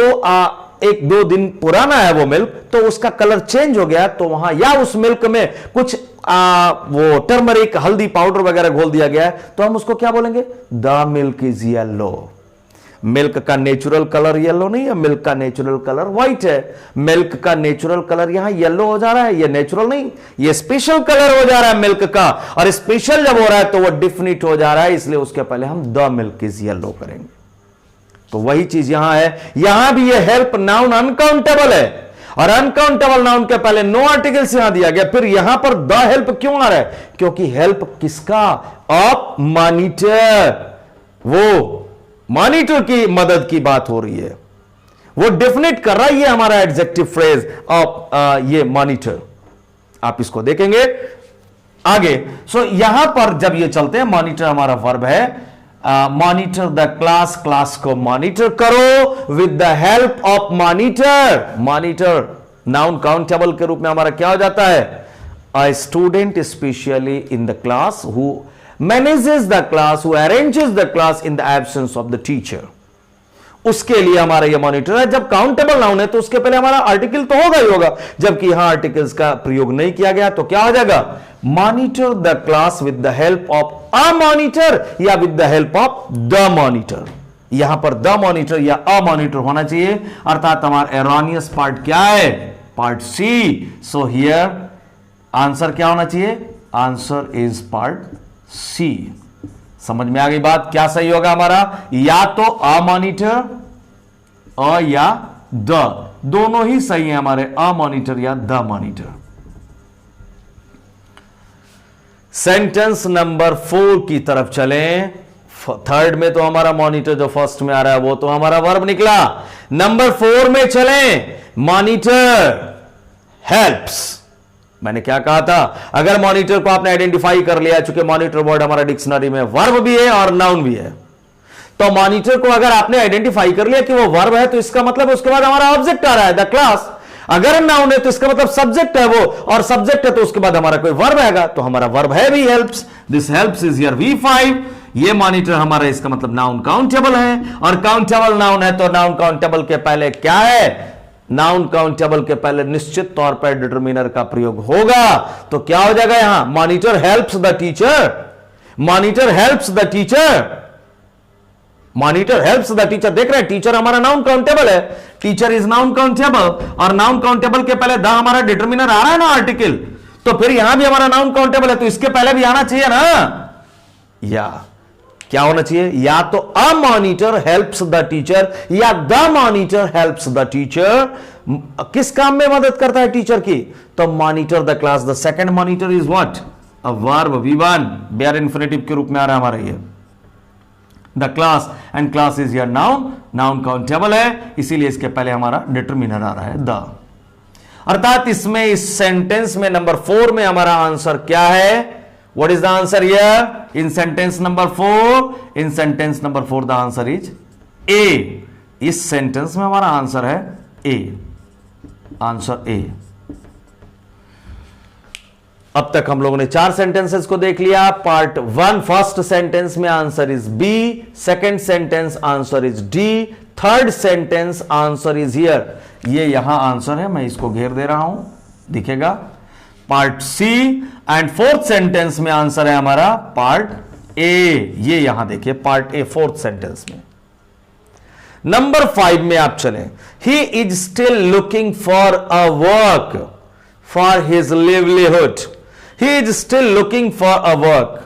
एक दो दिन पुराना है वो मिल्क, तो उसका कलर चेंज हो गया, तो वहां या उस मिल्क में कुछ वो टर्मरिक, हल्दी पाउडर वगैरह घोल दिया गया है, तो हम उसको क्या बोलेंगे? The milk is yellow. Milk का नेचुरल कलर येलो नहीं है, मिल्क का नेचुरल कलर व्हाइट है। मिल्क का नेचुरल कलर यहां येलो हो जा रहा है, ये नेचुरल नहीं, ये स्पेशल कलर हो जा रहा है मिल्क का, और स्पेशल जब हो रहा है तो वो डिफिनिट हो जा रहा है, इसलिए उसके पहले हम द मिल्क इज येलो करेंगे। तो वही चीज यहां है, यहां भी ये हेल्प नाउन अनकाउंटेबल है, और अनकाउंटेबल नाउन के पहले नो आर्टिकल्स यहां दिया गया, फिर यहां पर द हेल्प क्यों आ रहा है? क्योंकि हेल्प किसका? ऑफ मॉनिटर, वो मॉनिटर की मदद की बात हो रही है, वो डेफिनेट कर रहा है, ये हमारा एडजेक्टिव फ्रेज ऑफ ये मॉनिटर। आप इसको देखेंगे आगे। सो यहां पर जब ये चलते हैं, मॉनिटर हमारा वर्ब है, मॉनिटर द क्लास, क्लास को मॉनिटर करो with the help of monitor. Monitor noun countable के रूप में हमारा क्या हो जाता है? A student specially in the class who manages the class, who arranges the class in the absence of the teacher। उसके लिए हमारा ये मॉनिटर है। जब काउंटेबल नाउन है तो उसके पहले हमारा आर्टिकल तो होगा ही होगा, जबकि यहां आर्टिकल्स का प्रयोग नहीं किया गया, तो क्या हो जाएगा? Monitor the class with the help of a monitor या with the help of the monitor. यहां पर द मॉनिटर या अ मॉनिटर होना चाहिए, अर्थात हमारा एरोनियस पार्ट क्या है? Part C. So here answer क्या होना चाहिए? Answer is part C. समझ में आ गई बात? क्या सही होगा हमारा? या तो अ मॉनिटर, अ या द, दोनों ही सही है हमारे, अ मॉनिटर या द मॉनिटर। सेंटेंस नंबर 4 की तरफ चलें। थर्ड में तो हमारा मॉनिटर जो फर्स्ट में आ रहा है वो तो हमारा वर्ब निकला। नंबर 4 में चलें। Monitor helps. मैंने क्या कहा था? अगर मॉनिटर को आपने आइडेंटिफाई कर लिया, चूंकि मॉनिटर वर्ड हमारा डिक्शनरी में वर्ब भी है और नाउन भी है, तो मॉनिटर को अगर आपने आइडेंटिफाई कर लिया कि वो वर्ब है, तो इसका मतलब उसके बाद हमारा ऑब्जेक्ट आ रहा है, द क्लास। अगर नाउन है तो इसका मतलब सब्जेक्ट है वो, और सब्जेक्ट है तो उसके बाद हमारा कोई वर्ब आएगा, तो हमारा वर्ब है भी helps. This helps is your V5। ये मॉनिटर हमारा, इसका मतलब नाउन काउंटेबल है, और काउंटेबल नाउन है तो नाउन काउंटेबल के पहले क्या है? नाउन काउंटेबल के पहले निश्चित तौर पर डिटरमिनर का प्रयोग होगा। तो क्या हो जाएगा यहां? Monitor helps the teacher, monitor helps the teacher, monitor helps the teacher. देख रहे हैं, टीचर हमारा नाउन काउंटेबल है, टीचर इज नाउन काउंटेबल, और नाउन काउंटेबल के पहले द हमारा डिटरमिनर आ रहा है ना, आर्टिकल। तो फिर यहां भी हमारा नाउन काउंटेबल है, तो इसके पहले भी आना चाहिए ना, या क्या होना चाहिए? या तो a monitor helps the teacher, या the monitor helps the teacher. किस काम में मदद करता है टीचर की? तो monitor the class. The second monitor is what? A verb, V1 bare infinitive के रूप में आ रहा है हमारा ये the class, and class is your noun, noun countable है, इसीलिए इसके पहले हमारा डिटरमिनर आ रहा है द। अर्थात इसमें, इस सेंटेंस में नंबर 4 में हमारा आंसर क्या है? What is the answer here? In sentence number 4, in sentence number 4 the answer is A. इस सेंटेंस में हमारा आंसर है A, आंसर A। अब तक हम लोगों ने 4 सेंटेंसेस को देख लिया। पार्ट 1 फर्स्ट सेंटेंस में answer is B, second sentence answer is D, third sentence answer is here. ये यहां आंसर है, मैं इसको घेर दे रहा हूं, दिखेगा part C, and fourth sentence में आंसर है हमारा पार्ट A। ये यहां देखिए पार्ट A फोर्थ सेंटेंस में। नंबर 5 में आप चलें, ही is still looking for a work for his livelihood. He is still looking for a work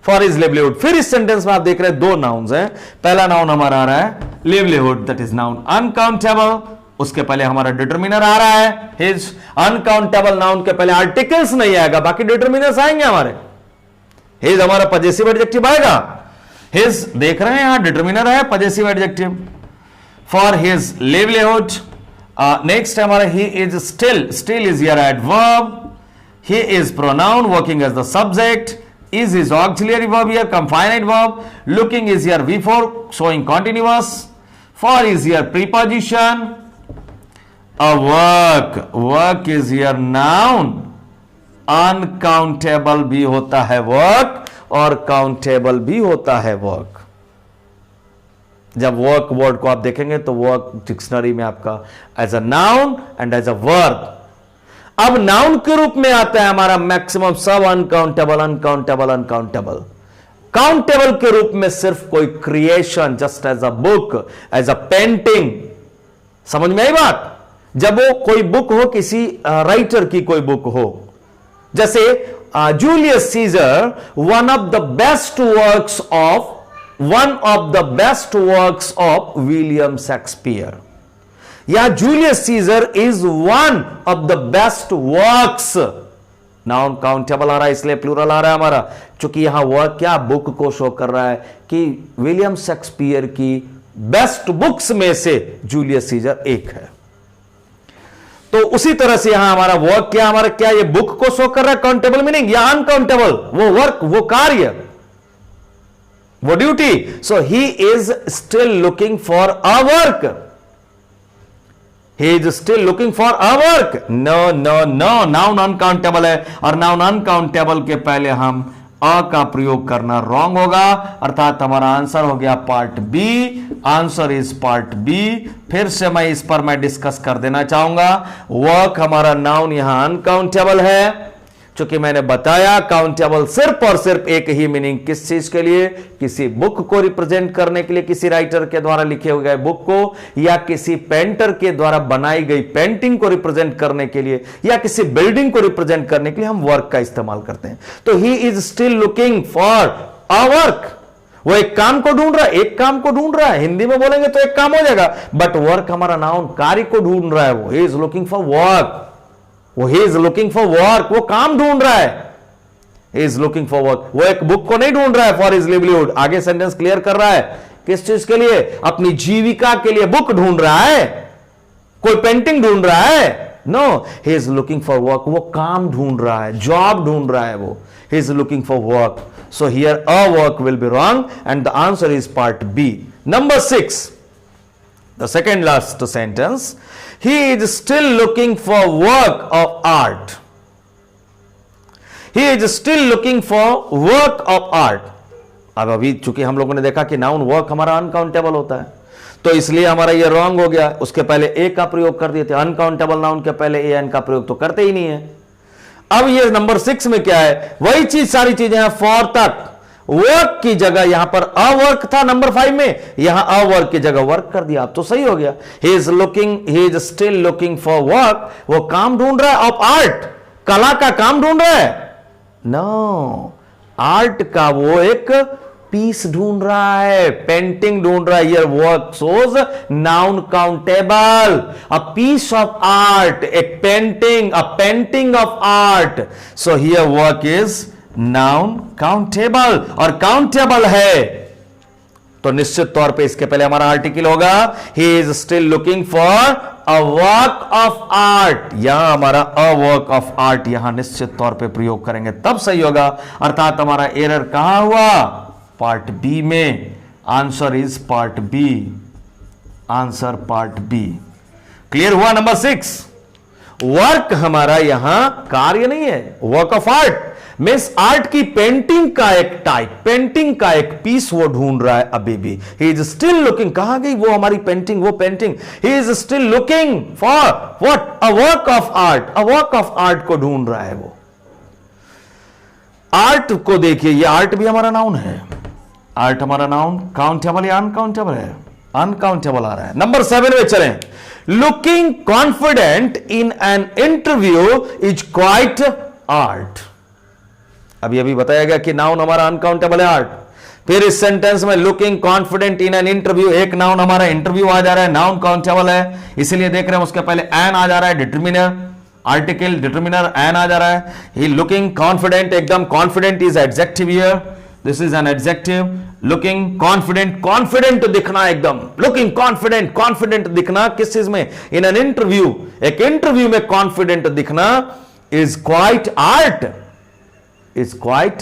for his livelihood. फिर इस सेंटेंस में आप देख रहे हैं 2 नाउन्स हैं। पहला नाउन हमारा आ रहा है livelihood, that is noun uncountable, उसके पहले हमारा डिटरमिनर आ रहा है हिज। अनकाउंटेबल नाउन के पहले आर्टिकल्स नहीं आएगा, बाकी डिटरमिनर्स आएंगे हमारे। हिज हमारा पजेसिव एडजेक्टिव आएगा, हिज देख रहे हैं यहां डिटरमिनर है, possessive adjective for his livelihood. Next हमारा he is still, still is here adverb, he is pronoun working as the subject, is his auxiliary verb here, come finite verb, looking is here V4 showing continuous, for is here preposition, a work, work is here noun, uncountable भी होता है work और countable भी होता है work। जब work word को आप देखेंगे तो वर्क डिक्शनरी में आपका as a noun and as a verb. अब नाउन के रूप में आता है हमारा मैक्सिमम सब अनकाउंटेबल, अनकाउंटेबल, अनकाउंटेबल। काउंटेबल के रूप में सिर्फ कोई creation, just as a book, as a painting. समझ में आई बात? जब वो कोई बुक हो, किसी राइटर की कोई बुक हो, जैसे Julius Caesar, one of the best works of William Shakespeare, या Julius Caesar is one of the best works. Noun countable आ रहा है इसलिए प्लूरल आ रहा है हमारा, क्योंकि यहां वर्क क्या बुक को शो कर रहा है कि विलियम शेक्सपियर की बेस्ट बुक्स में से जूलियस सीजर एक है। तो उसी तरह से यहां हमारा वर्क क्या, हमारा क्या ये बुक को शो कर रहा है, काउंटेबल मीनिंग, या अनकाउंटेबल वो वर्क, वो कार्य, वो duty. So he is still looking for a work, he is still looking for a work। no no no, noun uncountable है, और noun uncountable के पहले हम अ का प्रयोग करना रॉन्ग होगा, अर्थात हमारा आंसर हो गया part B. Answer is part B. फिर से मैं इस पर मैं डिस्कस कर देना चाहूंगा, वर्क हमारा नाउन यहां अनकाउंटेबल है, चूंकि मैंने बताया काउंटेबल सिर्फ और सिर्फ एक ही मीनिंग, किस चीज के लिए, किसी बुक को रिप्रेजेंट करने के लिए, किसी राइटर के द्वारा लिखे हुए बुक को, या किसी पेंटर के द्वारा बनाई गई पेंटिंग को रिप्रेजेंट करने के लिए, या किसी बिल्डिंग को रिप्रेजेंट करने के लिए हम वर्क का इस्तेमाल करते हैं। तो ही is still looking for a work, वो एक काम को ढूंढ रहा है, एक काम को ढूंढ रहा है। हिंदी में बोलेंगे तो एक काम हो जाएगा, बट वर्क हमारा नाउन कार्य को ढूंढ रहा है। वो he is looking for work, वो he is looking for work, वो काम ढूंढ रहा है। He is looking for work, वो एक बुक को नहीं ढूंढ रहा है फॉर हिज लिवलीहुड। आगे सेंटेंस क्लियर कर रहा है, किस चीज के लिए, अपनी जीविका के लिए बुक ढूंढ रहा है, कोई पेंटिंग ढूंढ रहा है, no, he is looking for work, वो काम ढूंढ रहा है, जॉब ढूंढ रहा है वो, he is looking for work. So here a work will be wrong and the answer is part B. Number 6, the second last sentence, he is still looking for work of art. He is still looking for work of art. अब अभी चूंकि हम लोगों ने देखा कि noun work हमारा uncountable होता है, तो इसलिए हमारा ये रॉन्ग हो गया। उसके पहले ए का प्रयोग कर दिए थे, अनकाउंटेबल नाउन के पहले ए एन का प्रयोग तो करते ही नहीं है। अब ये नंबर 6 में क्या है, वही चीज सारी चीजें हैं। फॉर तक वर्क की जगह यहां पर अवर्क था नंबर 5 में, यहां अवर्क की जगह वर्क कर दिया, अब तो सही हो गया। ही is still looking for work, वो काम ढूंढ रहा है ऑफ आर्ट, कला का काम ढूंढ रहा है। नो, आर्ट का वो एक पीस ढूंढ रहा है, पेंटिंग ढूंढ रहा है। ये work shows noun countable, a piece of art, एक painting, a painting of art. So here work is noun countable, और काउंटेबल है तो निश्चित तौर पे इसके पहले हमारा आर्टिकल होगा ही is still looking for a work of art. यहां हमारा अ वर्क ऑफ आर्ट यहां निश्चित तौर पे प्रयोग करेंगे तब सही होगा। अर्थात हमारा एरर कहां हुआ, पार्ट बी में। Answer is part B, answer part B. Clear हुआ। नंबर 6, वर्क हमारा यहां कार्य नहीं है, work of art means art की पेंटिंग का एक टाइप, पेंटिंग का एक पीस वो ढूंढ रहा है अभी भी। ही इज स्टिल लुकिंग, कहां गई वो हमारी पेंटिंग, वो painting. He is still looking for what, a work of art, a work of art को ढूंढ रहा है वो। आर्ट को देखिए, ये आर्ट भी हमारा नाउन है। आर्ट हमारा नाउन काउंटेबल या अनकाउंटेबल है, अनकाउंटेबल आ रहा है। नंबर 7 में चलें। Looking confident in an interview is quite art. अभी अभी बताया गया कि नाउन हमारा अनकाउंटेबल है, आर्ट। फिर इस सेंटेंस में looking confident in an interview, एक नाउन हमारा इंटरव्यू आ जा रहा है, नाउन काउंटेबल है, इसीलिए देख रहे हैं उसके पहले एन आ जा रहा है, डिटरमिनर, आर्टिकल डिटरमिनर एन आ जा रहा है। ही लुकिंग कॉन्फिडेंट, एकदम confident is adjective here, this is an adjective. Looking confident, confident दिखना, एकदम लुकिंग कॉन्फिडेंट, कॉन्फिडेंट दिखना किस चीज में, इन एन इंटरव्यू, एक इंटरव्यू में कॉन्फिडेंट दिखना is quite art, is quite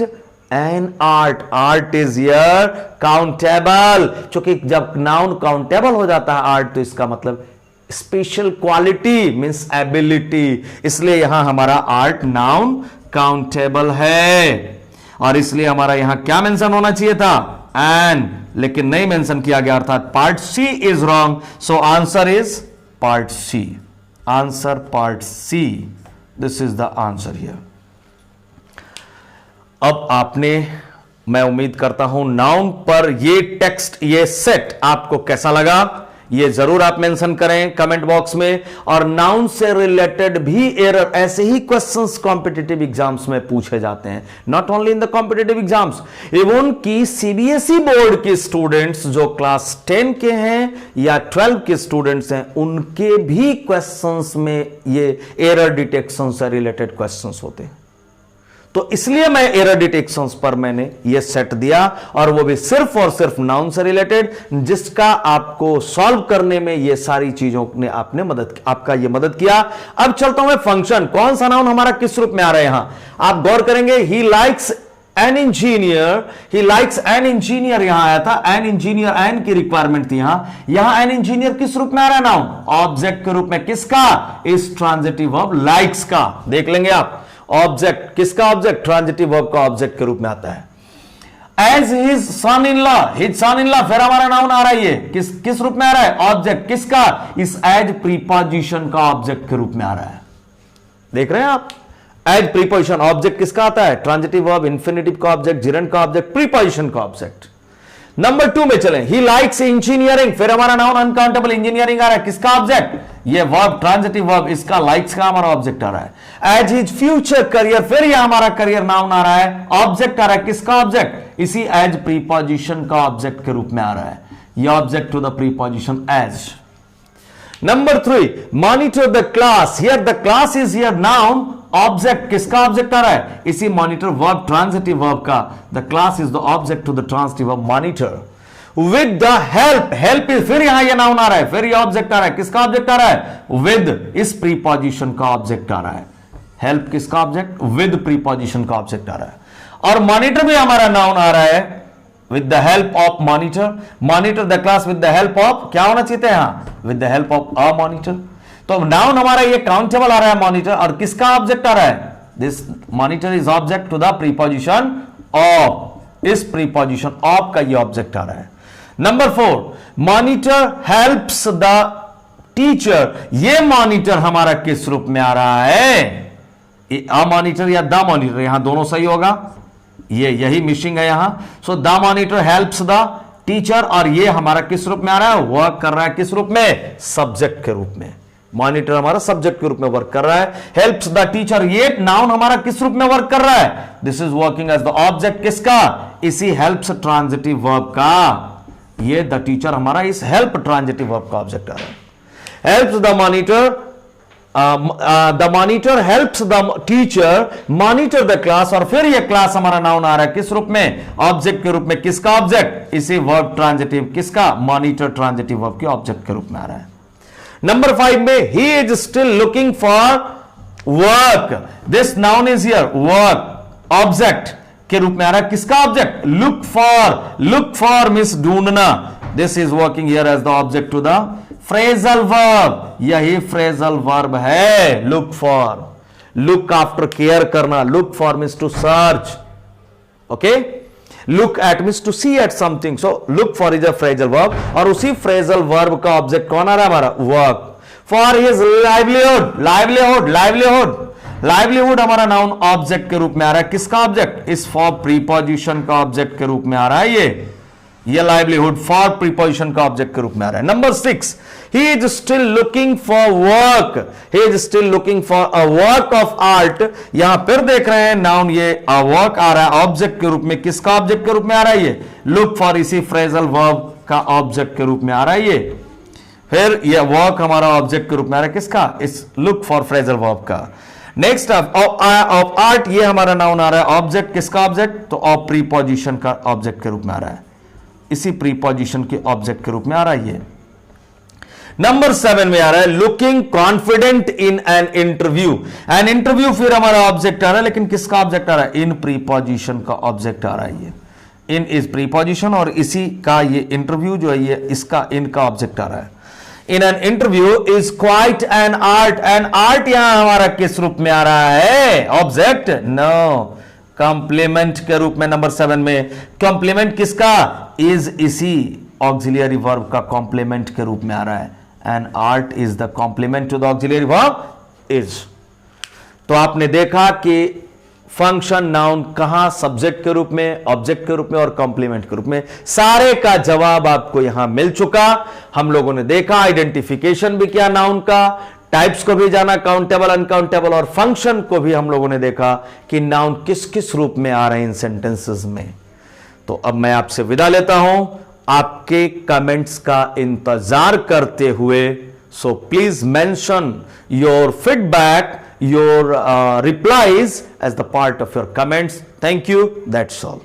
an art. Art is here countable. चूंकि जब नाउन काउंटेबल हो जाता है आर्ट, तो इसका मतलब स्पेशल क्वालिटी मीन्स एबिलिटी, इसलिए यहां हमारा आर्ट नाउन काउंटेबल है। और इसलिए हमारा यहां क्या मेंशन होना चाहिए था, एन, लेकिन नहीं मेंशन किया गया, अर्थात part C is wrong. So answer is part C, answer part C, this is the answer here. अब आपने, मैं उम्मीद करता हूं नाउन पर ये टेक्स्ट, ये सेट आपको कैसा लगा, ये जरूर आप मेंशन करें कमेंट बॉक्स में। और नाउन से रिलेटेड भी एरर, ऐसे ही क्वेश्चंस कॉम्पिटिटिव एग्जाम्स में पूछे जाते हैं, not only in the competitive exams, even की सीबीएसई बोर्ड के स्टूडेंट्स जो क्लास 10 के हैं या 12 के स्टूडेंट्स हैं, उनके भी क्वेश्चंस में ये एरर डिटेक्शन से रिलेटेड क्वेश्चंस होते हैं। तो इसलिए मैं एरर डिटेक्शंस पर मैंने ये सेट दिया, और वो भी सिर्फ और सिर्फ नाउन से रिलेटेड, जिसका आपको सॉल्व करने में ये सारी चीजों ने आपने आपका ये मदद किया। अब चलता हूं मैं फंक्शन, कौन सा नाउन हमारा किस रूप में आ रहा है। यहां आप गौर करेंगे, ही likes an engineer, he likes an engineer यहां आया था, एन इंजीनियर, एन की रिक्वायरमेंट थी यहां एन इंजीनियर किस रूप में आ रहा है नाउन, ऑब्जेक्ट के रूप में। किसका, इस ट्रांजिटिव वर्ब लाइक्स का। देख लेंगे आप, ऑब्जेक्ट, किसका ऑब्जेक्ट, ट्रांजिटिव वर्ब का ऑब्जेक्ट के रूप में आता है। As his son in law, his son in law, फिर हमारा नाउन आ रहा है, ये किस रूप में आ रहा है, ऑब्जेक्ट। किसका, इस एज प्रीपोजिशन का ऑब्जेक्ट के रूप में आ रहा है। देख रहे हैं आप, एज प्रीपोजिशन, ऑब्जेक्ट किसका आता है, ट्रांजिटिव वर्ब, इंफिनिटिव का ऑब्जेक्ट, जिरेंट का ऑब्जेक्ट, प्रीपोजिशन का ऑब्जेक्ट। नंबर 2 में चलें, ही लाइक्स इंजीनियरिंग, फिर हमारा नाउन अनकाउंटेबल इंजीनियरिंग आ रहा है, किसका ऑब्जेक्ट, ये वर्ब ट्रांजिटिव वर्ब, इसका लाइक्स का हमारा ऑब्जेक्ट आ रहा है। एज हिज फ्यूचर करियर, फिर यह हमारा करियर नाउन आ रहा है, ऑब्जेक्ट आ रहा है, किसका ऑब्जेक्ट, इसी एज प्रीपोजिशन का ऑब्जेक्ट के रूप में आ रहा है, ये object to the preposition as. Number 3, monitor the class, here the class is here noun, object, किसका ऑब्जेक्ट आ रहा है, इसी मॉनिटर वर्ब ट्रांजिटिव वर्ब का, the class is the object to the transitive verb monitor. With the help, help is, फिर यहां ये noun आ रहा है, फिर ये ऑब्जेक्ट आ रहा है, किसका ऑब्जेक्ट आ रहा है, विद, इस प्रीपोजिशन का ऑब्जेक्ट आ रहा है। हेल्प किसका ऑब्जेक्ट, विद प्रीपोजिशन का ऑब्जेक्ट आ रहा है। और मॉनिटर भी हमारा नाउन आ रहा है, with the help of monitor, monitor the class with the help of, क्या होना चाहिए था यहां, with the help of a monitor. तो नाउन हमारा ये काउंटेबल आ रहा है मॉनिटर, और किसका ऑब्जेक्ट आ रहा है, this monitor is object to the preposition of, इस प्रीपोजिशन ऑफ का ये ऑब्जेक्ट आ रहा है। Number 4, monitor helps the teacher, ये मॉनिटर हमारा किस रूप में आ रहा है, अ मॉनिटर या द मॉनिटर, यहां दोनों सही होगा, ये यही मिसिंग है यहां। So the monitor helps the teacher, और ये हमारा किस रूप में आ रहा है, वर्क कर रहा है किस रूप में, सब्जेक्ट के रूप में। मॉनिटर हमारा सब्जेक्ट के रूप में वर्क कर रहा है। हेल्प्स द टीचर, ये नाउन हमारा किस रूप में वर्क कर रहा है, this is working as the object किसका, इसी हेल्प्स ट्रांजिटिव वर्ब का, ये द टीचर हमारा इस हेल्प ट्रांजिटिव वर्ब का ऑब्जेक्ट आ रहा है। Helps the monitor, the monitor helps the teacher monitor the class, और फिर ये क्लास हमारा नाउन आ रहा है किस रूप में, ऑब्जेक्ट के रूप में। किसका ऑब्जेक्ट, इसी वर्ब ट्रांजिटिव, किसका, मॉनिटर ट्रांजिटिव वर्ब के ऑब्जेक्ट के रूप में आ रहा है। नंबर 5 में, he is still looking for work, this noun is here work, object के रूप में आ रहा है, किसका object, look for, look for means ढूंढना, this is working here as the object to the phrasal verb, यही फ्रेजल वर्ब है look for, look after care करना, look for means to search, okay, look at means to see at something, so look for is a phrasal verb, और उसी phrasal verb का object कौन आ रहा है हमारा, work. For his livelihood, livelihood, livelihood, livelihood हमारा noun object के रूप में आ रहा है, किसका ऑब्जेक्ट, इस फॉर प्रीपोजिशन का ऑब्जेक्ट के रूप में आ रहा है, ये लाइवलीहुड फॉर प्रीपोजिशन का ऑब्जेक्ट के रूप में आ रहा है। Number 6, he is still looking for work, he is still looking for a work of art, यहां फिर देख रहे हैं नाउन ये अ वर्क आ रहा है ऑब्जेक्ट के रूप में, किसका ऑब्जेक्ट के रूप में आ रहा है, ये लुक फॉर इसी फ्रेजल वर्ब का ऑब्जेक्ट के रूप में आ रहा है, ये फिर ये वर्क हमारा ऑब्जेक्ट के रूप में आ रहा है, किसका, इस लुक फॉर फ्रेजल वर्ब का। नेक्स्ट ऑफ आर्ट, ये हमारा नाउन आ रहा है ऑब्जेक्ट, किसका ऑब्जेक्ट, तो ऑफ प्रीपोजिशन का ऑब्जेक्ट के रूप में आ रहा है, इसी प्रीपोजिशन के ऑब्जेक्ट के रूप में आ रहा है ये। नंबर 7 में आ रहा है looking confident in an interview, an interview फिर हमारा ऑब्जेक्ट आ रहा है, लेकिन किसका ऑब्जेक्ट आ रहा है, इन प्रीपोजिशन का ऑब्जेक्ट आ रहा है, ये इन इज प्रीपोजिशन, और इसी का ये इंटरव्यू जो है ये इसका इनका ऑब्जेक्ट आ रहा है। In an interview is quite an art, an art यहां हमारा किस रूप में आ रहा है, ऑब्जेक्ट, नो, कॉम्प्लीमेंट के रूप में। नंबर 7 में कॉम्प्लीमेंट किसका, इज इसी ऑक्सिलियरी वर्ब का कॉम्प्लीमेंट के रूप में आ रहा है, and art is the complement to the auxiliary verb is. तो आपने देखा कि फंक्शन नाउन कहां, सब्जेक्ट के रूप में, ऑब्जेक्ट के रूप में और कॉम्प्लीमेंट के रूप में, सारे का जवाब आपको यहां मिल चुका। हम लोगों ने देखा, आइडेंटिफिकेशन भी किया नाउन का, टाइप्स को भी जाना, काउंटेबल अनकाउंटेबल, और फंक्शन को भी हम लोगों ने देखा कि नाउन किस किस रूप में आ रहे हैं इन सेंटेंसेस में। तो अब मैं आपसे विदा लेता हूं, आपके कमेंट्स का इंतजार करते हुए। So please mention your feedback, your replies as the part of your comments. Thank you. That's all.